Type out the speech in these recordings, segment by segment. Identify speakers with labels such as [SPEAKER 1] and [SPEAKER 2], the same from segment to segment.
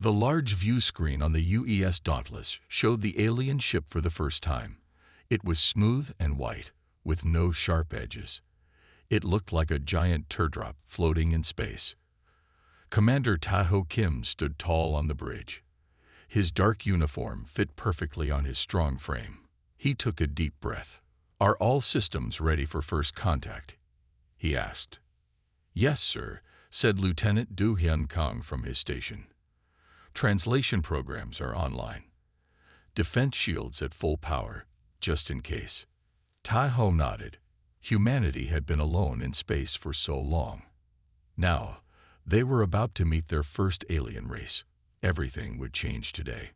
[SPEAKER 1] The large view screen on the UES Dauntless showed the alien ship for the first time. It was smooth and white, with no sharp edges. It looked like a giant teardrop floating in space. Commander Tae-ho Kim stood tall on the bridge. His dark uniform fit perfectly on his strong frame. He took a deep breath. "Are all systems ready for first contact?" he asked. "Yes, sir," said Lieutenant Do Hyun Kang from his station. "Translation programs are online. Defense shields at full power, just in case." Tae-ho nodded. Humanity had been alone in space for so long. Now, they were about to meet their first alien race. Everything would change today.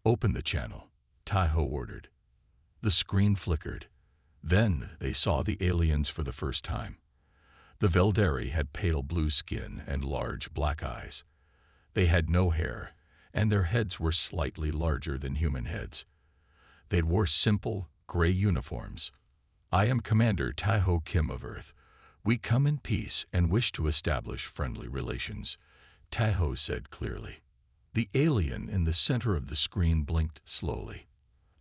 [SPEAKER 1] "Open the channel," Tae-ho ordered. The screen flickered. Then they saw the aliens for the first time. The Veldari had pale blue skin and large black eyes. They had no hair, and their heads were slightly larger than human heads. They wore simple, gray uniforms. "I am Commander Tae-ho Kim of Earth. We come in peace and wish to establish friendly relations," Tae-ho said clearly. The alien in the center of the screen blinked slowly.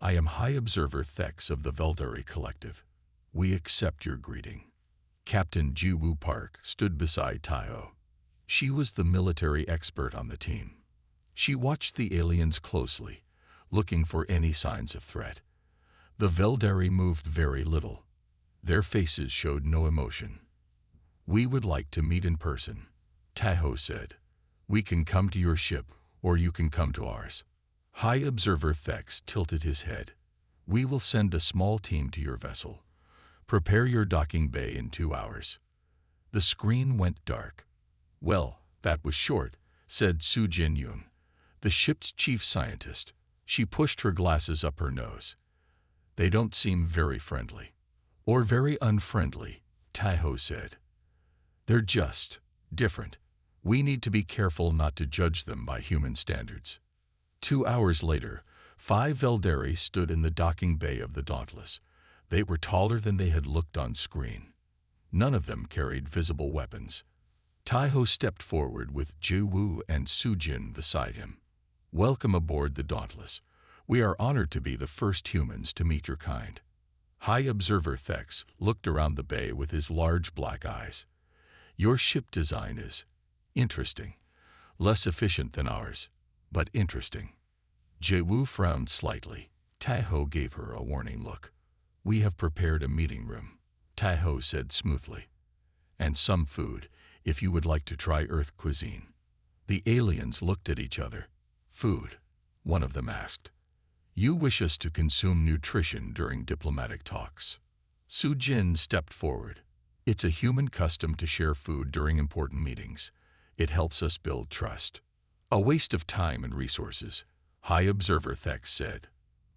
[SPEAKER 1] "I am High Observer Thex of the Veldari Collective. We accept your greeting." Captain Ji-woo Park stood beside Tae-ho. She was the military expert on the team. She watched the aliens closely, looking for any signs of threat. The Veldari moved very little. Their faces showed no emotion. "We would like to meet in person," Tae-ho said. "We can come to your ship, or you can come to ours." High Observer Thex tilted his head. "We will send a small team to your vessel. Prepare your docking bay in 2 hours." The screen went dark. "Well, that was short," said Soo Jin-yoon, the ship's chief scientist. She pushed her glasses up her nose. "They don't seem very friendly." "Or very unfriendly," Tae-ho said. "They're just different. We need to be careful not to judge them by human standards." 2 hours later, 5 Veldari stood in the docking bay of the Dauntless. They were taller than they had looked on screen. None of them carried visible weapons. Tae-ho stepped forward with Ji-woo and Soo-jin beside him. "Welcome aboard the Dauntless. We are honored to be the first humans to meet your kind." High Observer Thex looked around the bay with his large black eyes. "Your ship design is interesting. Less efficient than ours, but interesting." Ji-woo frowned slightly. Tae-ho gave her a warning look. "We have prepared a meeting room," Tae-ho said smoothly. "And some food, if you would like to try Earth cuisine." The aliens looked at each other. "Food?" one of them asked. "You wish us to consume nutrition during diplomatic talks?" Soo-jin stepped forward. "It's a human custom to share food during important meetings. It helps us build trust." "A waste of time and resources," High Observer Thex said.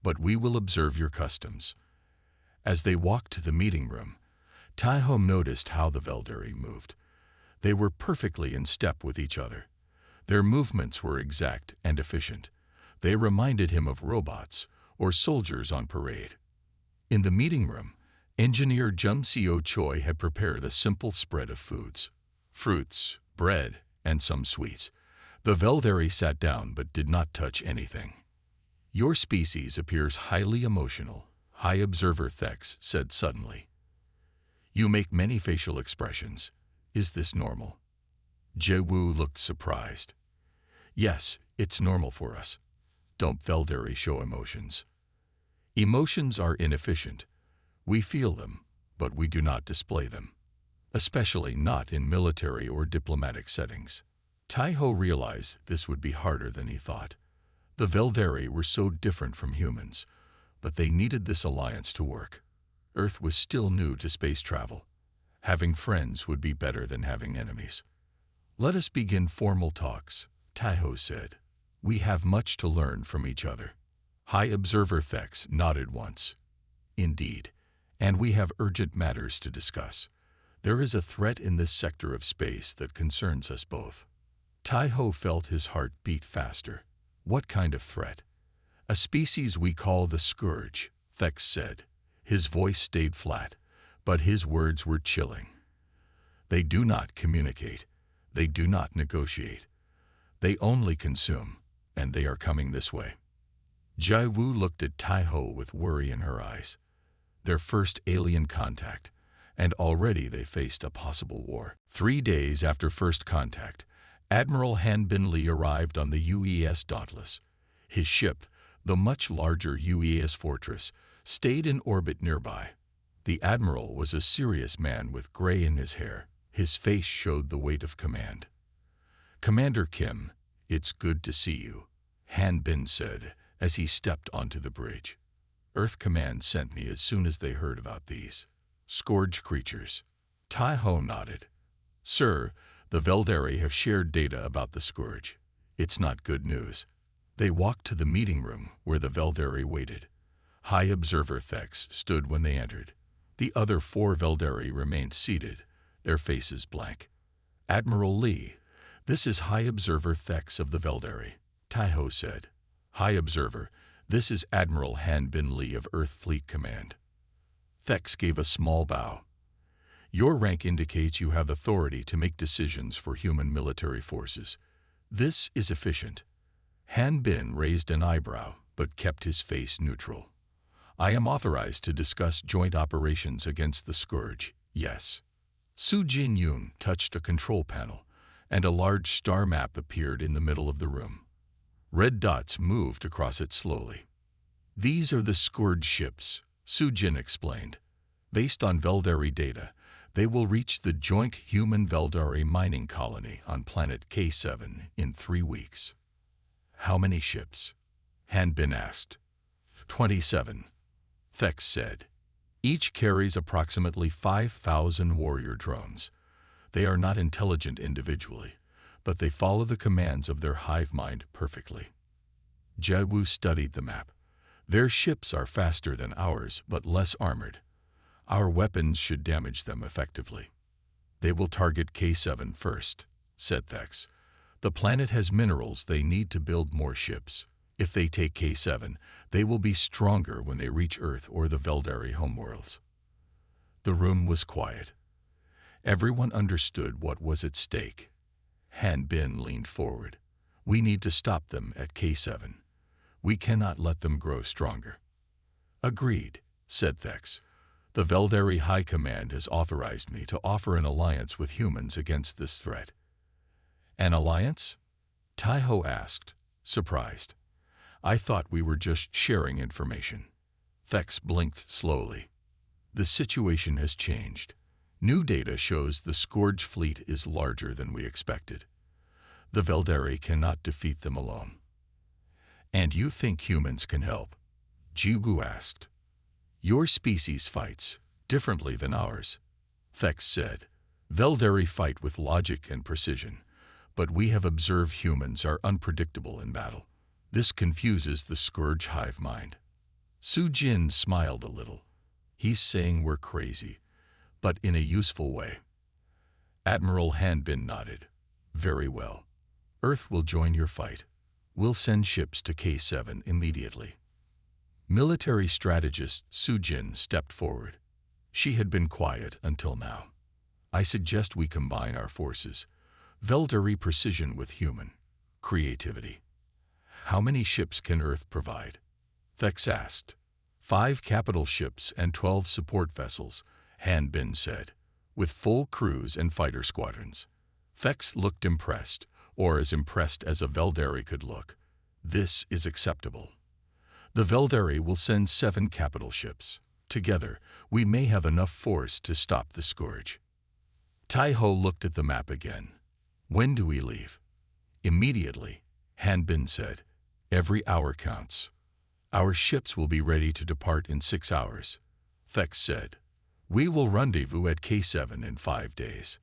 [SPEAKER 1] "But we will observe your customs." As they walked to the meeting room, Tae-ho noticed how the Veldari moved. They were perfectly in step with each other. Their movements were exact and efficient. They reminded him of robots or soldiers on parade. In the meeting room, Engineer Jung Seo Choi had prepared a simple spread of foods: fruits, bread, and some sweets. The Veldari sat down but did not touch anything. "Your species appears highly emotional," High Observer Thex said suddenly. "You make many facial expressions. Is this normal?" Ji-woo looked surprised. "Yes, it's normal for us. Don't Veldari show emotions?" "Emotions are inefficient. We feel them, but we do not display them. Especially not in military or diplomatic settings." Tae-ho realized this would be harder than he thought. The Veldari were so different from humans, but they needed this alliance to work. Earth was still new to space travel. Having friends would be better than having enemies. "Let us begin formal talks," Tae-ho said. "We have much to learn from each other." High Observer Thex nodded once. "Indeed, and we have urgent matters to discuss. There is a threat in this sector of space that concerns us both." Tae-ho felt his heart beat faster. "What kind of threat?" "A species we call the Scourge," Thex said. His voice stayed flat, but his words were chilling. "They do not communicate. They do not negotiate. They only consume. and they are coming this way. Jai Wu looked at Tai Ho with worry in her eyes. Their first alien contact, and already they faced a possible war. 3 days after first contact, Admiral Han Bin Li arrived on the UES Dauntless. His ship, the much larger UES Fortress, stayed in orbit nearby. The admiral was a serious man with gray in his hair. His face showed the weight of command. "Commander Kim, it's good to see you," Han Bin said as he stepped onto the bridge. "Earth Command sent me as soon as they heard about these scourge creatures." Tai Ho nodded. "Sir, the Veldari have shared data about the scourge. It's not good news." They walked to the meeting room where the Veldari waited. High Observer Thex stood when they entered. The other 4 Veldari remained seated, their faces blank. "Admiral Li, this is High Observer Thex of the Veldari," Tai Ho said. "High Observer, this is Admiral Han Bin Li of Earth Fleet Command." Thex gave a small bow. "Your rank indicates you have authority to make decisions for human military forces. This is efficient." Han Bin raised an eyebrow, but kept his face neutral. "I am authorized to discuss joint operations against the Scourge, yes." Su Jin Yun touched a control panel, and a large star map appeared in the middle of the room. Red dots moved across it slowly. "These are the Scourge ships," Su Jin explained. "Based on Veldari data, they will reach the joint human-Veldari mining colony on planet K7 in 3 weeks. "How many ships?" Han Bin asked. 27, Thex said. "Each carries approximately 5,000 warrior drones. They are not intelligent individually, but they follow the commands of their hive mind perfectly." Jai Wu studied the map. "Their ships are faster than ours, but less armored. Our weapons should damage them effectively." "They will target K7 first," said Thex. "The planet has minerals they need to build more ships. If they take K7, they will be stronger when they reach Earth or the Veldari homeworlds." The room was quiet. Everyone understood what was at stake. Han Bin leaned forward. "We need to stop them at K7. We cannot let them grow stronger." "Agreed," said Thex. "The Veldari High Command has authorized me to offer an alliance with humans against this threat." "An alliance?" Tai Ho asked, surprised. "I thought we were just sharing information." Thex blinked slowly. "The situation has changed. New data shows the Scourge fleet is larger than we expected. The Veldari cannot defeat them alone." "And you think humans can help?" Ji Wu asked. "Your species fights differently than ours," Thex said. "Veldari fight with logic and precision, but we have observed humans are unpredictable in battle. This confuses the Scourge hive mind." Su Jin smiled a little. "He's saying we're crazy, but in a useful way." Admiral Han Bin nodded. "Very well. Earth will join your fight. We'll send ships to K7 immediately." Military strategist Su Jin stepped forward. She had been quiet until now. "I suggest we combine our forces. Veldari precision with human creativity." "How many ships can Earth provide?" Thex asked. 5 capital ships and 12 support vessels," Han Bin said, "with full crews and fighter squadrons." Thex looked impressed, or as impressed as a Veldari could look. "This is acceptable. The Veldari will send 7 capital ships. Together, we may have enough force to stop the Scourge." Tai Ho looked at the map again. "When do we leave?" "Immediately," Han Bin said. "Every hour counts." "Our ships will be ready to depart in 6 hours," Thex said. "We will rendezvous at K7 in 5 days."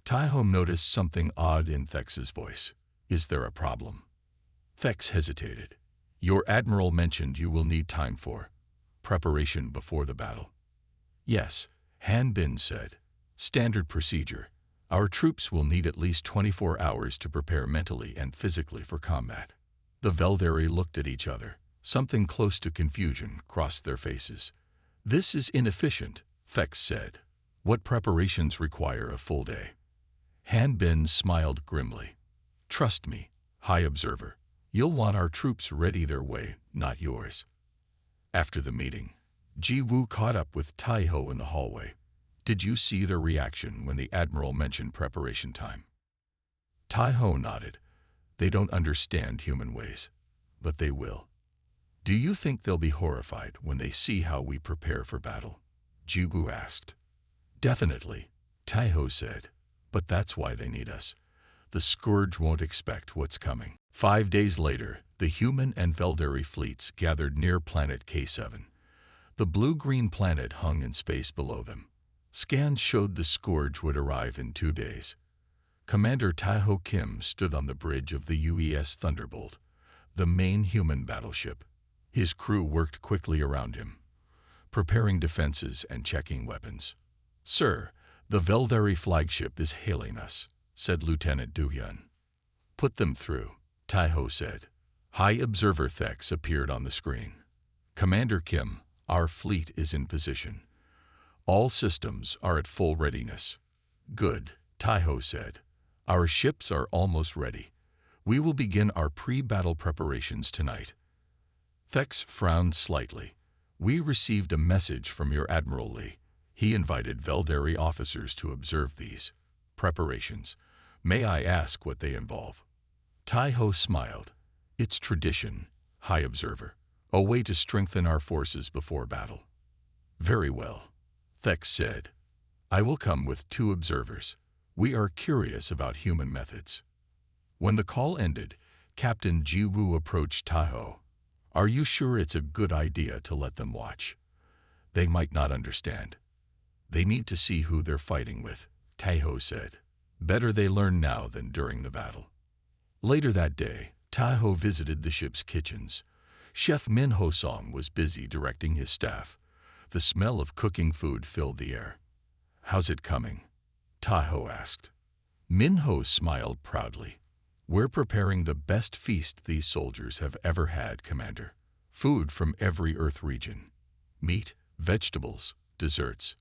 [SPEAKER 1] Tai Ho noticed something odd in Thex's voice. "Is there a problem?" Thex hesitated. "Your admiral mentioned you will need time for preparation before the battle." "Yes," Han Bin said. "Standard procedure. Our troops will need at least 24 hours to prepare mentally and physically for combat." The Veldari looked at each other. Something close to confusion crossed their faces. "This is inefficient," Thex said. "What preparations require a full day?" Han Bin smiled grimly. "Trust me, High Observer. You'll want our troops ready their way, not yours. After the meeting, Ji Woo caught up with Tai Ho in the hallway. Did you see their reaction when the Admiral mentioned preparation time? Tai Ho nodded. They don't understand human ways, but they will. Do you think they'll be horrified when they see how we prepare for battle? Ji Woo asked. Definitely, Tai Ho said. But that's why they need us. The Scourge won't expect what's coming. 5 days later, the human and Veldari fleets gathered near planet K7. The blue-green planet hung in space below them. Scans showed the Scourge would arrive in 2 days. Commander Tae-ho Kim stood on the bridge of the UES Thunderbolt, the main human battleship. His crew worked quickly around him, preparing defenses and checking weapons. "Sir, the Veldari flagship is hailing us," said Lieutenant Do-hyun. "Put them through," Tae-ho said. High Observer Thex appeared on the screen. "Commander Kim, our fleet is in position. All systems are at full readiness." "Good," Tae-ho said. "Our ships are almost ready. We will begin our pre-battle preparations tonight." Thex frowned slightly. "We received a message from your Admiral Lee. He invited Veldari officers to observe these preparations. May I ask what they involve?" Tai-ho smiled. "It's tradition, High Observer. A way to strengthen our forces before battle." "Very well," Thex said. "I will come with 2 observers. We are curious about human methods." When the call ended, Captain Ji Woo approached Tai-ho. "Are you sure it's a good idea to let them watch? They might not understand." "They need to see who they're fighting with," Tai-ho said. "Better they learn now than during the battle." Later that day, Tai-ho visited the ship's kitchens. Chef Min Ho-song was busy directing his staff. The smell of cooking food filled the air. "How's it coming?" Tai-ho asked. Min Ho smiled proudly. "We're preparing the best feast these soldiers have ever had, Commander. Food from every Earth region. Meat, vegetables, desserts,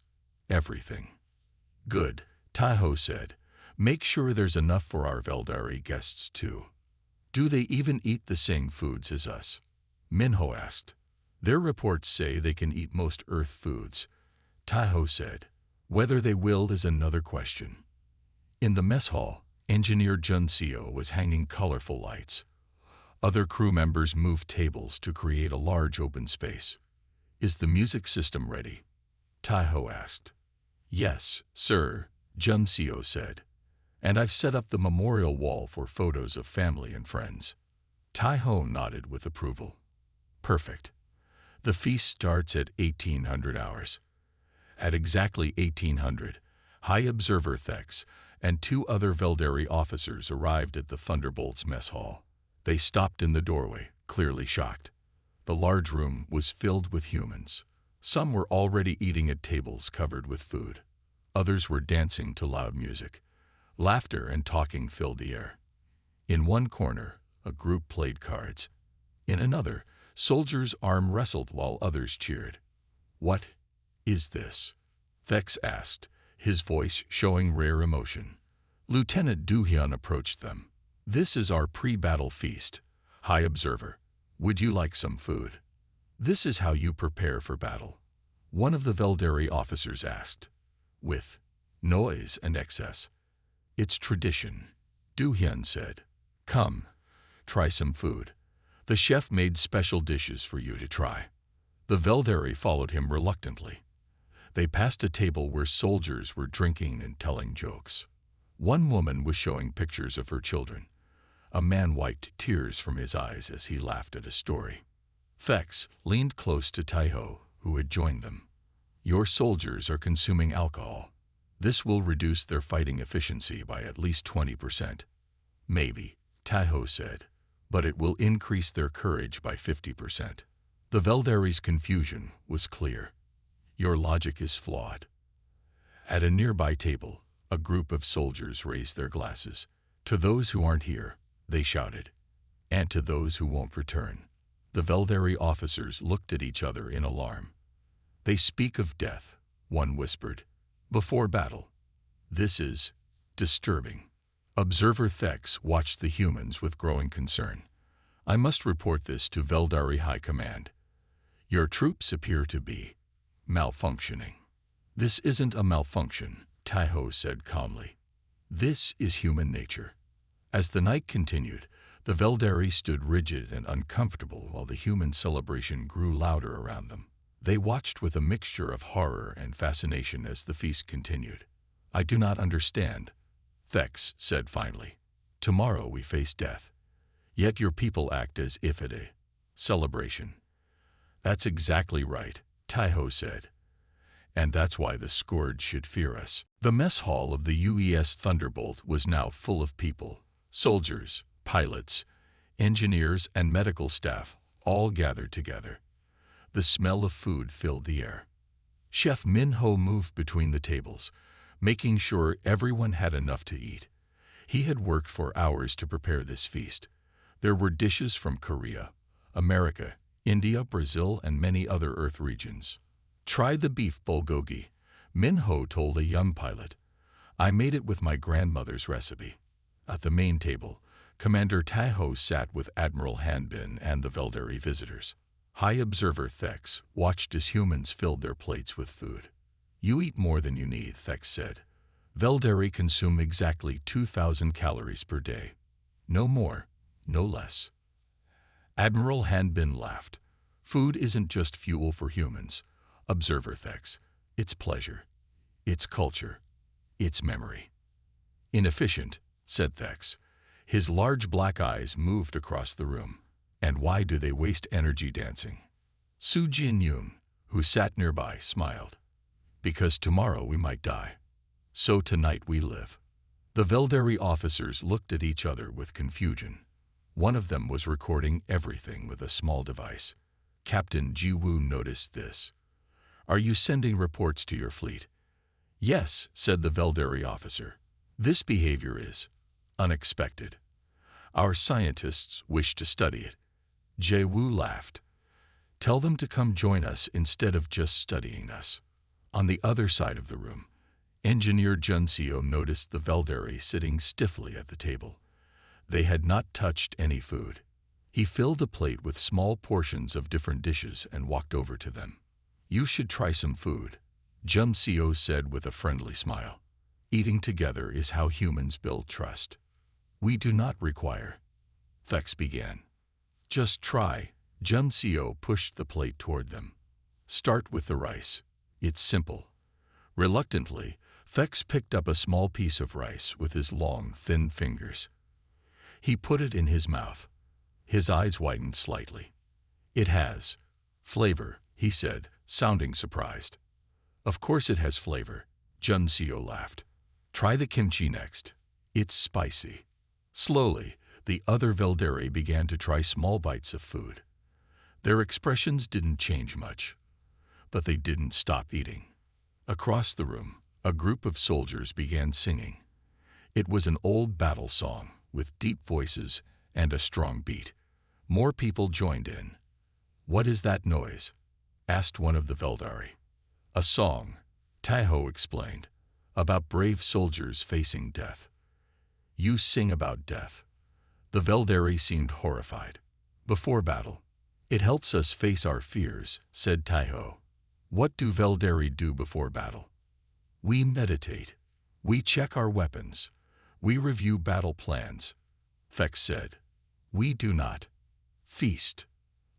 [SPEAKER 1] everything." "Good," Tai-ho said. "Make sure there's enough for our Veldari guests too." "Do they even eat the same foods as us?" Min Ho asked. "Their reports say they can eat most Earth foods," Tai-ho said. "Whether they will is another question." In the mess hall, Engineer Jun Seo was hanging colorful lights. Other crew members moved tables to create a large open space. "Is the music system ready?" Tai-ho asked. "Yes, sir," Jun Seo said. "And I've set up the memorial wall for photos of family and friends." Tai-ho nodded with approval. "Perfect. The feast starts at 1800 hours. At exactly 1800, High Observer Thex and 2 other Veldari officers arrived at the Thunderbolt's mess hall. They stopped in the doorway, clearly shocked. The large room was filled with humans. Some were already eating at tables covered with food. Others were dancing to loud music. Laughter and talking filled the air. In one corner, a group played cards. In another, soldiers arm wrestled while others cheered. "What is this?" Thex asked, his voice showing rare emotion. Lieutenant Do-hyun approached them. "This is our pre-battle feast, High Observer. Would you like some food?" "This is how you prepare for battle?" one of the Veldari officers asked. "With noise and excess. It's tradition," Do-hyun said. "Come, try some food. The chef made special dishes for you to try." The Veldari followed him reluctantly. They passed a table where soldiers were drinking and telling jokes. One woman was showing pictures of her children. A man wiped tears from his eyes as he laughed at a story. Thex leaned close to Tai-ho, who had joined them. "Your soldiers are consuming alcohol. This will reduce their fighting efficiency by at least 20%. "Maybe," Tai-ho said, "but it will increase their courage by 50%. The Veldari's confusion was clear. "Your logic is flawed." At a nearby table, a group of soldiers raised their glasses. "To those who aren't here," they shouted, "and to those who won't return." The Veldari officers looked at each other in alarm. "They speak of death," one whispered, "before battle. This is disturbing." Observer Thex watched the humans with growing concern. I must report this to Veldari High Command. Your troops appear to be malfunctioning. This isn't a malfunction, Taiho said calmly. This is human nature. As the night continued, the Veldari stood rigid and uncomfortable while the human celebration grew louder around them. They watched with a mixture of horror and fascination as the feast continued. I do not understand, Thex said finally. Tomorrow we face death. Yet your people act as if it a celebration. That's exactly right, Taiho said. And that's why the Scourge should fear us. The mess hall of the UES Thunderbolt was now full of people, soldiers, pilots, engineers, and medical staff, all gathered together. The smell of food filled the air. Chef Min-ho moved between the tables, making sure everyone had enough to eat. He had worked for hours to prepare this feast. There were dishes from Korea, America, India, Brazil, and many other Earth regions. Try the beef bulgogi, Min-ho told a young pilot. I made it with my grandmother's recipe. At the main table, Commander Taiho sat with Admiral Hanbin and the Veldari visitors. High Observer Thex watched as humans filled their plates with food. You eat more than you need, Thex said. Veldari consume exactly 2,000 calories per day. No more, no less. Admiral Hanbin laughed. Food isn't just fuel for humans, Observer Thex. It's pleasure. It's culture. It's memory. Inefficient, said Thex. His large black eyes moved across the room. And why do they waste energy dancing? Su Jin-yoon, who sat nearby, smiled. Because tomorrow we might die. So tonight we live. The Veldari officers looked at each other with confusion. One of them was recording everything with a small device. Captain Ji-woo noticed this. Are you sending reports to your fleet? Yes, said the Veldari officer. This behavior is unexpected. Our scientists wish to study it. Jae-woo laughed. Tell them to come join us instead of just studying us. On the other side of the room, Engineer Jun-seo noticed the Veldari sitting stiffly at the table. They had not touched any food. He filled a plate with small portions of different dishes and walked over to them. You should try some food, Jun-seo said with a friendly smile. Eating together is how humans build trust. We do not require. Thex began. Just try. Jun-seo pushed the plate toward them. Start with the rice. It's simple. Reluctantly, Thex picked up a small piece of rice with his long, thin fingers. He put it in his mouth. His eyes widened slightly. It has flavor, he said, sounding surprised. Of course it has flavor, Jun-seo laughed. Try the kimchi next. It's spicy. Slowly, the other Veldari began to try small bites of food. Their expressions didn't change much, but they didn't stop eating. Across the room, a group of soldiers began singing. It was an old battle song with deep voices and a strong beat. More people joined in. What is that noise? Asked one of the Veldari. A song, Taiho explained, about brave soldiers facing death. You sing about death. The Veldari seemed horrified. Before battle, it helps us face our fears, said Taiho. What do Veldari do before battle? We meditate. We check our weapons. We review battle plans. Thex said. We do not feast.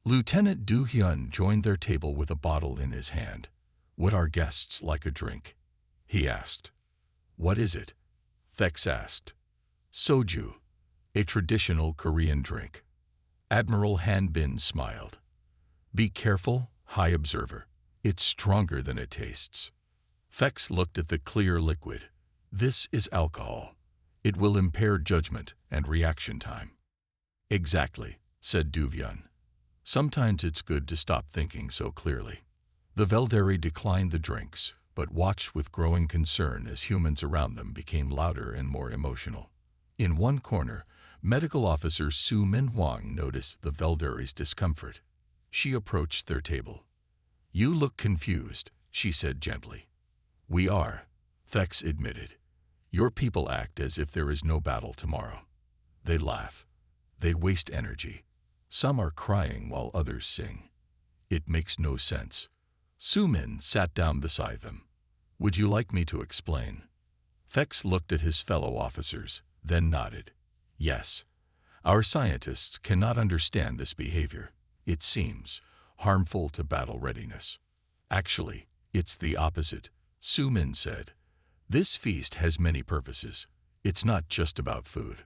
[SPEAKER 1] Lieutenant Do-hyun joined their table with a bottle in his hand. Would our guests like a drink? He asked. What is it? Thex asked. Soju, a traditional Korean drink. Admiral Hanbin smiled. Be careful, High Observer. It's stronger than it tastes. Thex looked at the clear liquid. This is alcohol. It will impair judgment and reaction time. Exactly, said Do-hyun. Sometimes it's good to stop thinking so clearly. The Veldari declined the drinks, but watched with growing concern as humans around them became louder and more emotional. In one corner, Medical Officer Su Min-hwang noticed the Veldari's discomfort. She approached their table. You look confused, she said gently. We are, Thex admitted. Your people act as if there is no battle tomorrow. They laugh. They waste energy. Some are crying while others sing. It makes no sense. Sumin sat down beside them. Would you like me to explain? Thex looked at his fellow officers, then nodded. Yes. Our scientists cannot understand this behavior. It seems harmful to battle readiness. Actually, it's the opposite, Sumin said. This feast has many purposes. It's not just about food.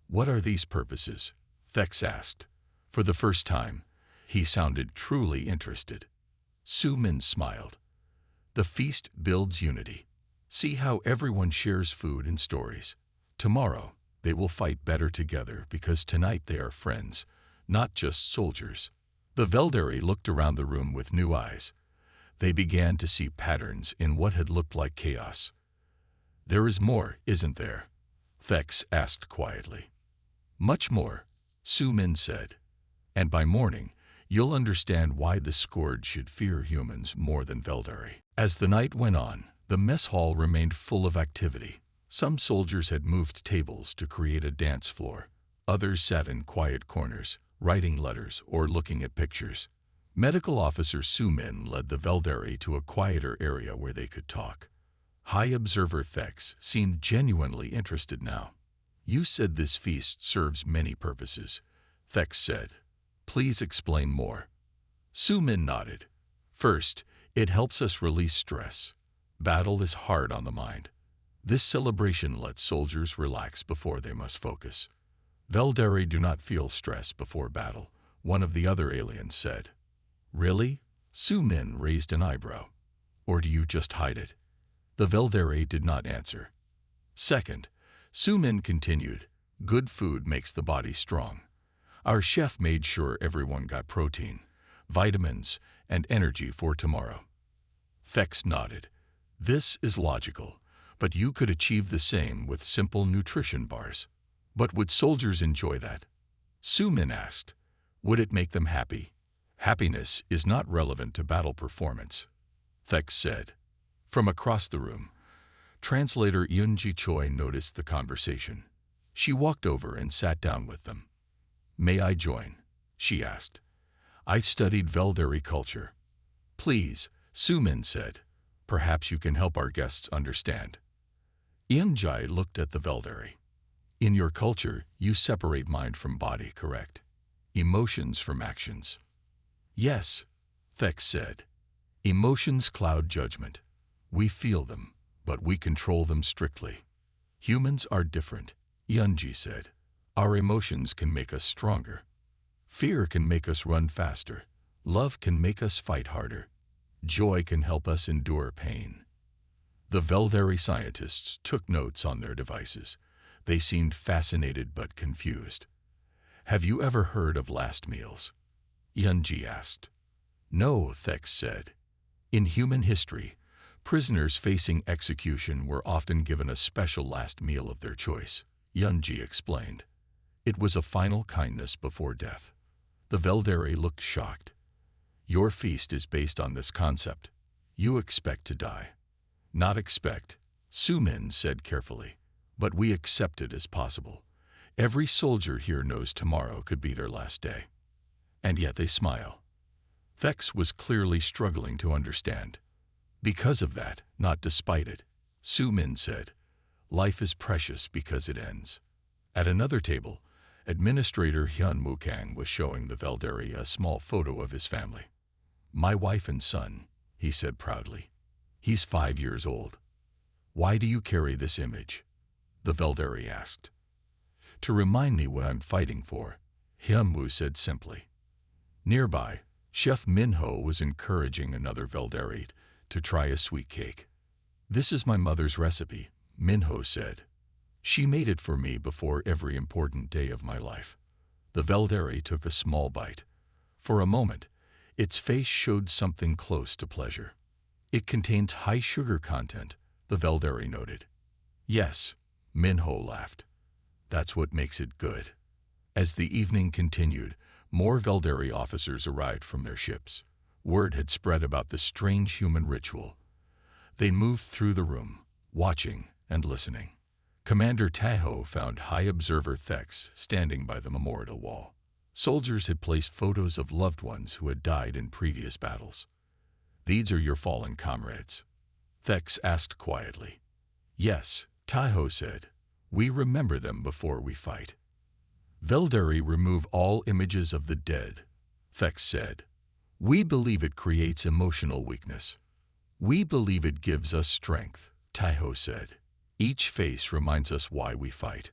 [SPEAKER 1] What are these purposes? Thex asked. For the first time, he sounded truly interested. Sumin smiled. The feast builds unity. See how everyone shares food and stories. Tomorrow, they will fight better together because tonight they are friends, not just soldiers. The Veldari looked around the room with new eyes. They began to see patterns in what had looked like chaos. There is more, isn't there? Thex asked quietly. Much more, Sumin said. And by morning, you'll understand why the Scourge should fear humans more than Veldari. As the night went on, the mess hall remained full of activity. Some soldiers had moved tables to create a dance floor. Others sat in quiet corners, writing letters or looking at pictures. Medical Officer Sumin led the Veldari to a quieter area where they could talk. High Observer Thex seemed genuinely interested now. You said this feast serves many purposes, Thex said. Please explain more. Sumin nodded. First, it helps us release stress. Battle is hard on the mind. This celebration lets soldiers relax before they must focus. Veldari do not feel stress before battle, one of the other aliens said. Really? Sumin raised an eyebrow. Or do you just hide it? The Veldari did not answer. Second, Sumin continued, good food makes the body strong. Our chef made sure everyone got protein, vitamins, and energy for tomorrow. Thex nodded. This is logical, but you could achieve the same with simple nutrition bars. But would soldiers enjoy that? Sumin asked. Would it make them happy? Happiness is not relevant to battle performance, Thex said. From across the room, translator Yunji Choi noticed the conversation. She walked over and sat down with them. May I join? She asked. I studied Veldari culture. Please, Sumin said. Perhaps you can help our guests understand. Yunji looked at the Veldari. In your culture, you separate mind from body, correct? Emotions from actions. Yes, Thex said. Emotions cloud judgment. We feel them, but we control them strictly. Humans are different, Yunji said. Our emotions can make us stronger. Fear can make us run faster. Love can make us fight harder. Joy can help us endure pain. The Veldari scientists took notes on their devices. They seemed fascinated but confused. Have you ever heard of last meals? Yunji asked. No, Thex said. In human history, prisoners facing execution were often given a special last meal of their choice, Yunji explained. It was a final kindness before death. The Veldari looked shocked. Your feast is based on this concept. You expect to die. Not expect, Sumin said carefully, but we accept it as possible. Every soldier here knows tomorrow could be their last day. And yet they smile. Thex was clearly struggling to understand. Because of that, not despite it, Sumin said, life is precious because it ends. At another table, Administrator Hyun Mukang was showing the Veldari a small photo of his family. My wife and son, he said proudly. He's 5 years old. Why do you carry this image? The Veldari asked. To remind me what I'm fighting for, Hyunwoo said simply. Nearby, Chef Minho was encouraging another Veldari to try a sweet cake. This is my mother's recipe, Minho said. She made it for me before every important day of my life. The Veldari took a small bite. For a moment, its face showed something close to pleasure. It contained high sugar content, the Veldari noted. Yes, Minho laughed. That's what makes it good. As the evening continued, more Veldari officers arrived from their ships. Word had spread about the strange human ritual. They moved through the room, watching and listening. Commander Taho found High Observer Thex standing by the memorial wall. Soldiers had placed photos of loved ones who had died in previous battles. "These are your fallen comrades?" Thex asked quietly. "Yes," Taiho said. "We remember them before we fight." "Veldari remove all images of the dead," Thex said. "We believe it creates emotional weakness. We believe it gives us strength," Taiho said. "Each face reminds us why we fight."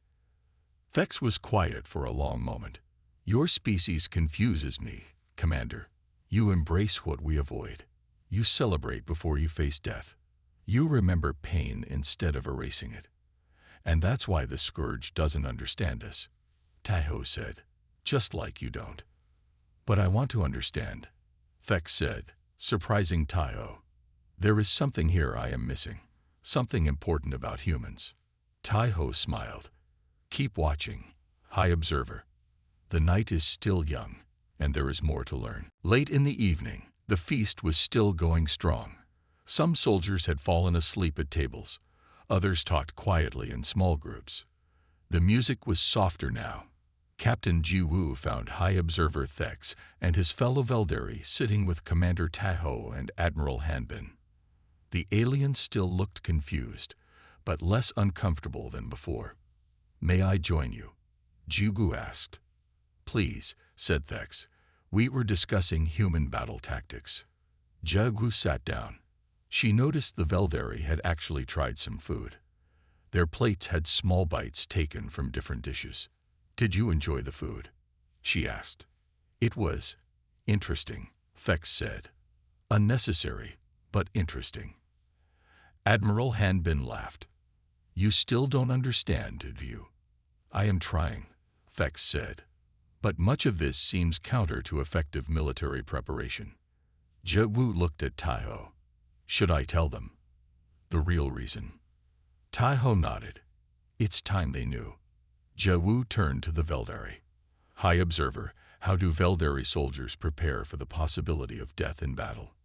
[SPEAKER 1] Thex was quiet for a long moment. "Your species confuses me, Commander. You embrace what we avoid. You celebrate before you face death. You remember pain instead of erasing it. And that's why the Scourge doesn't understand us," Taiho said. "Just like you don't." "But I want to understand," Thex said, surprising Taiho. "There is something here I am missing, something important about humans." Taiho smiled. "Keep watching, High Observer. The night is still young, and there is more to learn." Late in the evening, the feast was still going strong. Some soldiers had fallen asleep at tables. Others talked quietly in small groups. The music was softer now. Captain Jiwoo found High Observer Thex and his fellow Veldari sitting with Commander Taiho and Admiral Hanbin. The aliens still looked confused, but less uncomfortable than before. "May I join you?" Jiwoo asked. "Please," said Thex. "We were discussing human battle tactics." Jiwoo sat down. She noticed the Veldari had actually tried some food. Their plates had small bites taken from different dishes. "Did you enjoy the food?" she asked. "It was interesting," Thex said. "Unnecessary, but interesting." Admiral Hanbin laughed. "You still don't understand, do you?" "I am trying," Thex said. "But much of this seems counter to effective military preparation." Jiwoo looked at Taiho. "Should I tell them the real reason?" Taiho nodded. It's time they knew. Jiwoo turned to the Veldari. "High Observer, how do Veldari soldiers prepare for the possibility of death in battle?"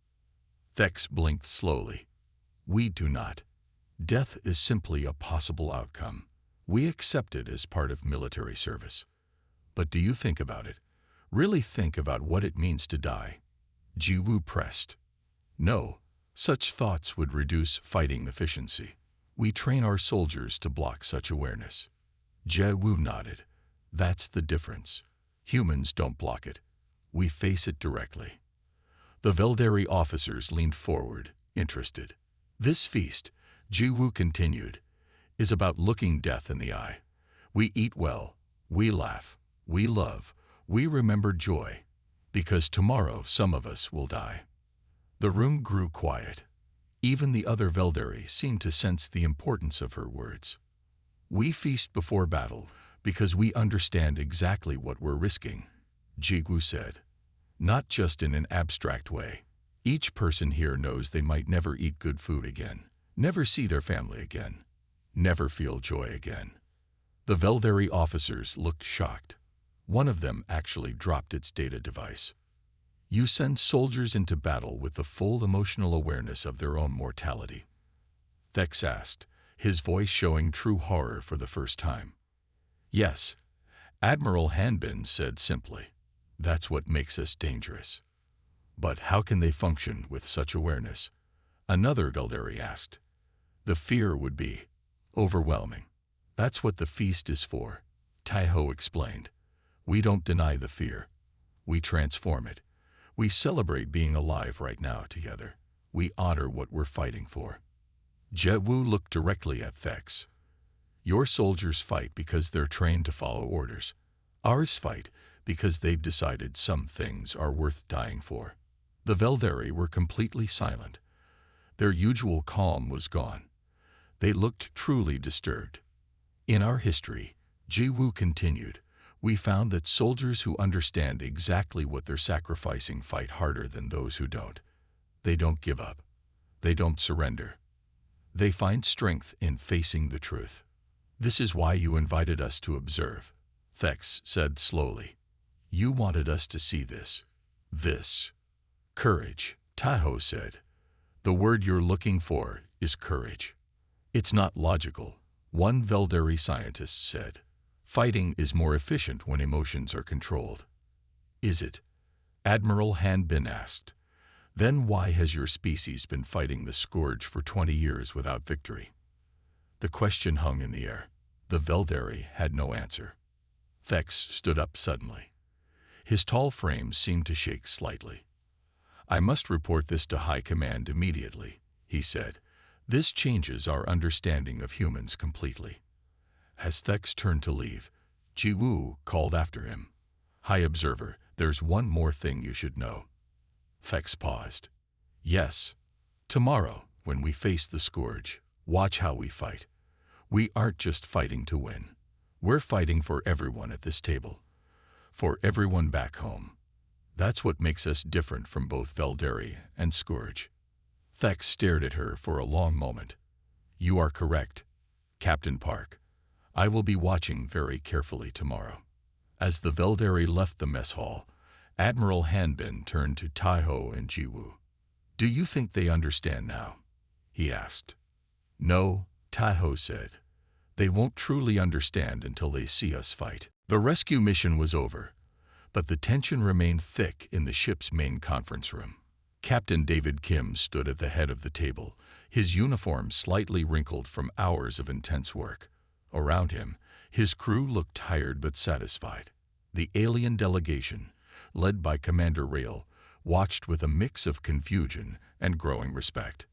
[SPEAKER 1] Thex blinked slowly. "We do not. Death is simply a possible outcome. We accept it as part of military service. But do you think about it? Really think about what it means to die?" Jiwoo pressed. "No. Such thoughts would reduce fighting efficiency. We train our soldiers to block such awareness." Jiwoo nodded. "That's the difference. Humans don't block it. We face it directly." The Veldari officers leaned forward, interested. "This feast," Jiwoo continued, "is about looking death in the eye. We eat well, we laugh, we love, we remember joy, because tomorrow some of us will die." The room grew quiet. Even the other Veldari seemed to sense the importance of her words. "We feast before battle because we understand exactly what we're risking," Jiwoo said. "Not just in an abstract way. Each person here knows they might never eat good food again, never see their family again, never feel joy again." The Veldari officers looked shocked. One of them actually dropped its data device. "You send soldiers into battle with the full emotional awareness of their own mortality?" Thex asked, his voice showing true horror for the first time. "Yes," Admiral Hanbin said simply. "That's what makes us dangerous." "But how can they function with such awareness?" another Veldari asked. "The fear would be overwhelming. That's what the feast is for," Taiho explained. "We don't deny the fear. We transform it. We celebrate being alive right now together. We honor what we're fighting for." Jiwoo looked directly at Thex. "Your soldiers fight because they're trained to follow orders. Ours fight because they've decided some things are worth dying for." The Veldari were completely silent. Their usual calm was gone. They looked truly disturbed. "In our history," Jiwoo continued, "we found that soldiers who understand exactly what they're sacrificing fight harder than those who don't. They don't give up. They don't surrender. They find strength in facing the truth." "This is why you invited us to observe," Thex said slowly. "You wanted us to see this. This. Courage," Taiho said. "The word you're looking for is courage." "It's not logical," one Veldari scientist said. "Fighting is more efficient when emotions are controlled." Is it? Admiral Hanbin asked. Then why has your species been fighting the scourge for 20 years without victory? The question hung in the air. The Veldari had no answer. Thex stood up suddenly. His tall frame seemed to shake slightly. I must report this to High Command immediately, he said. This changes our understanding of humans completely. As Thex turned to leave, Jiwoo called after him. High Observer, there's one more thing you should know. Thex paused. Yes. Tomorrow, when we face the scourge, watch how we fight. We aren't just fighting to win. We're fighting for everyone at this table. For everyone back home. That's what makes us different from both Veldari and Scourge. Thex stared at her for a long moment. You are correct, Captain Park. I will be watching very carefully tomorrow. As the Veldari left the mess hall, Admiral Hanbin turned to Taiho and Jiwoo. Do you think they understand now? He asked. No, Taiho said. They won't truly understand until they see us fight. The rescue mission was over, but the tension remained thick in the ship's main conference room. Captain David Kim stood at the head of the table, his uniform slightly wrinkled from hours of intense work. Around him, his crew looked tired but satisfied. The alien delegation, led by Commander Rail, watched with a mix of confusion and growing respect.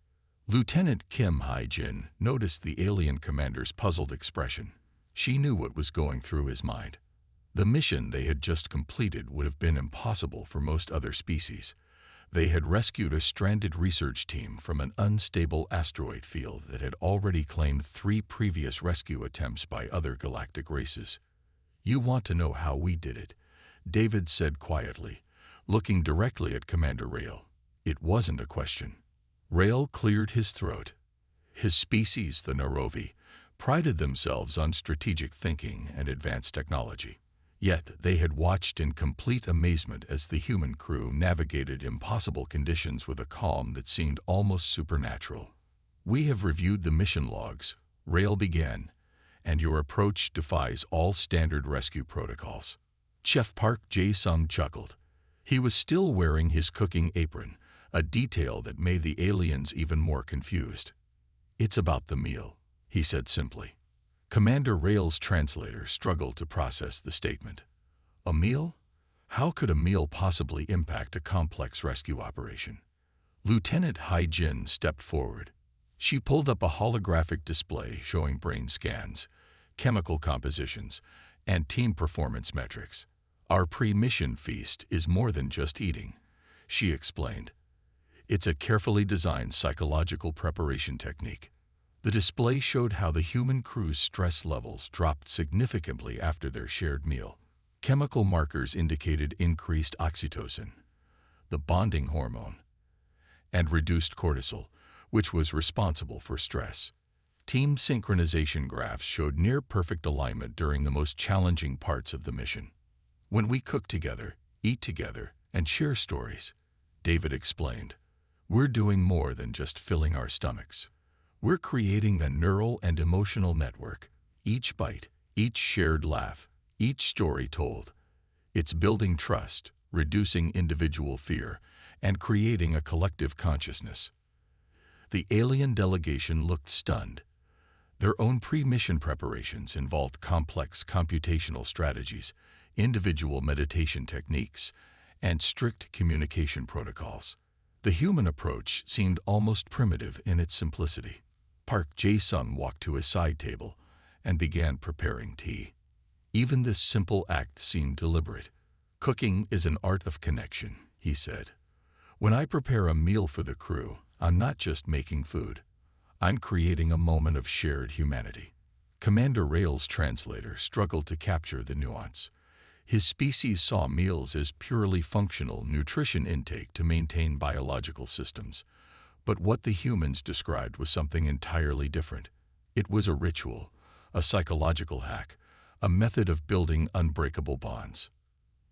[SPEAKER 1] Lieutenant Kim Hae-jin noticed the alien commander's puzzled expression. She knew what was going through his mind. The mission they had just completed would have been impossible for most other species. They had rescued a stranded research team from an unstable asteroid field that had already claimed 3 previous rescue attempts by other galactic races. You want to know how we did it, David said quietly, looking directly at Commander Rail. It wasn't a question. Rail cleared his throat. His species, the Nairobi, prided themselves on strategic thinking and advanced technology. Yet they had watched in complete amazement as the human crew navigated impossible conditions with a calm that seemed almost supernatural. We have reviewed the mission logs, Rail began, and your approach defies all standard rescue protocols. Chef Park Jae-sung chuckled. He was still wearing his cooking apron, a detail that made the aliens even more confused. It's about the meal, he said simply. Commander Rail's translator struggled to process the statement. A meal? How could a meal possibly impact a complex rescue operation? Lieutenant Hae-jin stepped forward. She pulled up a holographic display showing brain scans, chemical compositions, and team performance metrics. Our pre-mission feast is more than just eating, she explained. It's a carefully designed psychological preparation technique. The display showed how the human crew's stress levels dropped significantly after their shared meal. Chemical markers indicated increased oxytocin, the bonding hormone, and reduced cortisol, which was responsible for stress. Team synchronization graphs showed near-perfect alignment during the most challenging parts of the mission. When we cook together, eat together, and share stories, David explained, we're doing more than just filling our stomachs. We're creating a neural and emotional network. Each bite, each shared laugh, each story told. It's building trust, reducing individual fear, and creating a collective consciousness. The alien delegation looked stunned. Their own pre-mission preparations involved complex computational strategies, individual meditation techniques, and strict communication protocols. The human approach seemed almost primitive in its simplicity. Park Jae-sung walked to his side table and began preparing tea. Even this simple act seemed deliberate. Cooking is an art of connection, he said. When I prepare a meal for the crew, I'm not just making food. I'm creating a moment of shared humanity. Commander Rail's translator struggled to capture the nuance. His species saw meals as purely functional nutrition intake to maintain biological systems. But what the humans described was something entirely different. It was a ritual, a psychological hack, a method of building unbreakable bonds.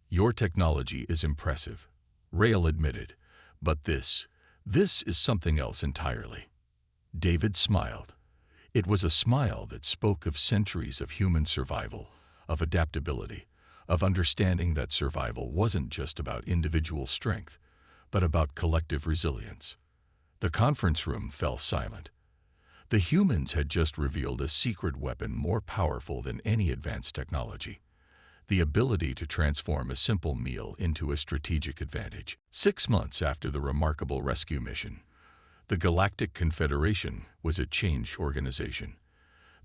[SPEAKER 1] Your technology is impressive, Rail admitted, but this is something else entirely. David smiled. It was a smile that spoke of centuries of human survival, of adaptability, of understanding that survival wasn't just about individual strength, but about collective resilience. The conference room fell silent. The humans had just revealed a secret weapon more powerful than any advanced technology: the ability to transform a simple meal into a strategic advantage. 6 months after the remarkable rescue mission, the Galactic Confederation was a changed organization.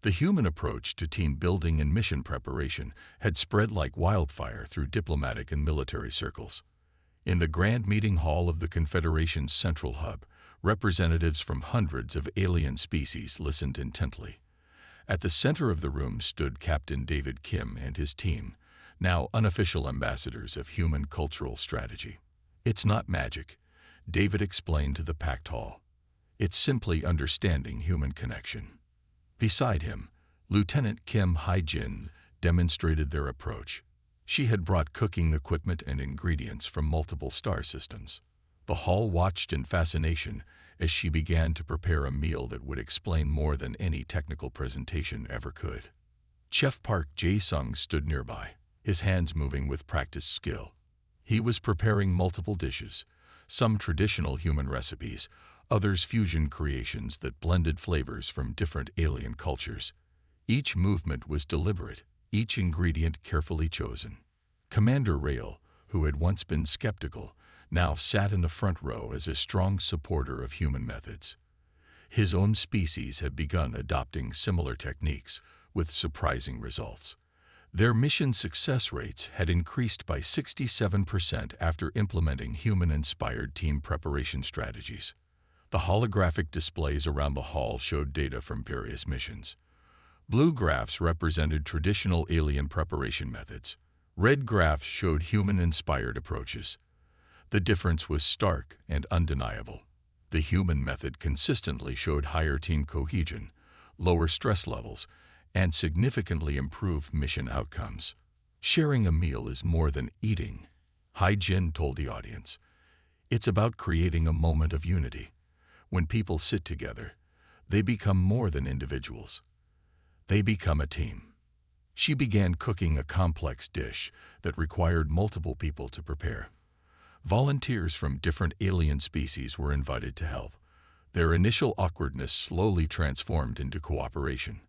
[SPEAKER 1] The human approach to team building and mission preparation had spread like wildfire through diplomatic and military circles. In the grand meeting hall of the Confederation's central hub, representatives from hundreds of alien species listened intently. At the center of the room stood Captain David Kim and his team, now unofficial ambassadors of human cultural strategy. "It's not magic," David explained to the packed hall. "It's simply understanding human connection." Beside him, Lieutenant Kim Hae-jin demonstrated their approach. She had brought cooking equipment and ingredients from multiple star systems. The hall watched in fascination as she began to prepare a meal that would explain more than any technical presentation ever could. Chef Park Jae-sung stood nearby, his hands moving with practiced skill. He was preparing multiple dishes, some traditional human recipes, others fusion creations that blended flavors from different alien cultures. Each movement was deliberate, each ingredient carefully chosen. Commander Rail, who had once been skeptical, now sat in the front row as a strong supporter of human methods. His own species had begun adopting similar techniques, with surprising results. Their mission success rates had increased by 67% after implementing human-inspired team preparation strategies. The holographic displays around the hall showed data from various missions. Blue graphs represented traditional alien preparation methods. Red graphs showed human-inspired approaches. The difference was stark and undeniable. The human method consistently showed higher team cohesion, lower stress levels, and significantly improved mission outcomes. "Sharing a meal is more than eating," Hae-jin told the audience. "It's about creating a moment of unity. When people sit together, they become more than individuals. They become a team." She began cooking a complex dish that required multiple people to prepare. Volunteers from different alien species were invited to help. Their initial awkwardness slowly transformed into cooperation.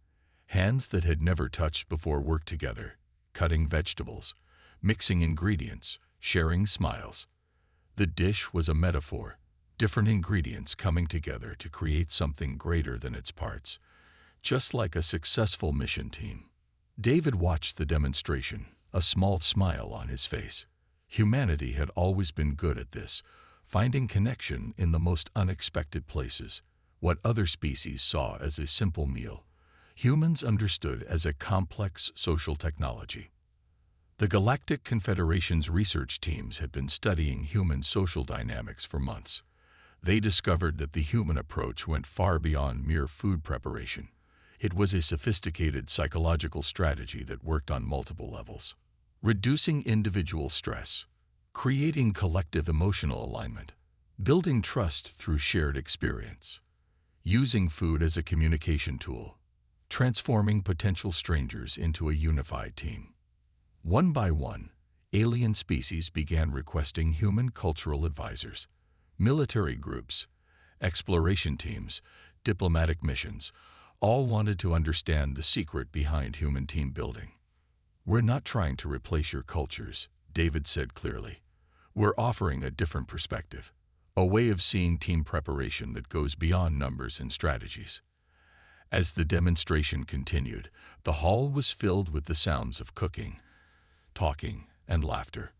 [SPEAKER 1] Hands that had never touched before worked together, cutting vegetables, mixing ingredients, sharing smiles. The dish was a metaphor, different ingredients coming together to create something greater than its parts, just like a successful mission team. David watched the demonstration, a small smile on his face. Humanity had always been good at this, finding connection in the most unexpected places. What other species saw as a simple meal, humans understood as a complex social technology. The Galactic Confederation's research teams had been studying human social dynamics for months. They discovered that the human approach went far beyond mere food preparation. It was a sophisticated psychological strategy that worked on multiple levels. Reducing individual stress, creating collective emotional alignment, building trust through shared experience, using food as a communication tool, transforming potential strangers into a unified team. One by one, alien species began requesting human cultural advisors. Military groups, exploration teams, diplomatic missions, all wanted to understand the secret behind human team building. "We're not trying to replace your cultures," David said clearly. "We're offering a different perspective, a way of seeing team preparation that goes beyond numbers and strategies." As the demonstration continued, the hall was filled with the sounds of cooking, talking, and laughter.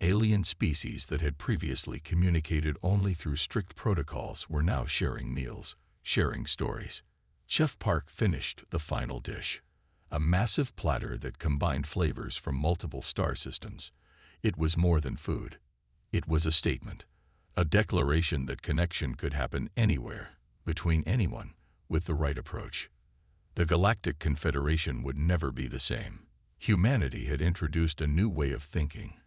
[SPEAKER 1] Alien species that had previously communicated only through strict protocols were now sharing meals, sharing stories. Chef Park finished the final dish, a massive platter that combined flavors from multiple star systems. It was more than food. It was a statement, a declaration that connection could happen anywhere, between anyone, with the right approach. The Galactic Confederation would never be the same. Humanity had introduced a new way of thinking,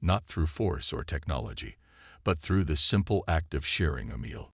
[SPEAKER 1] not through force or technology, but through the simple act of sharing a meal.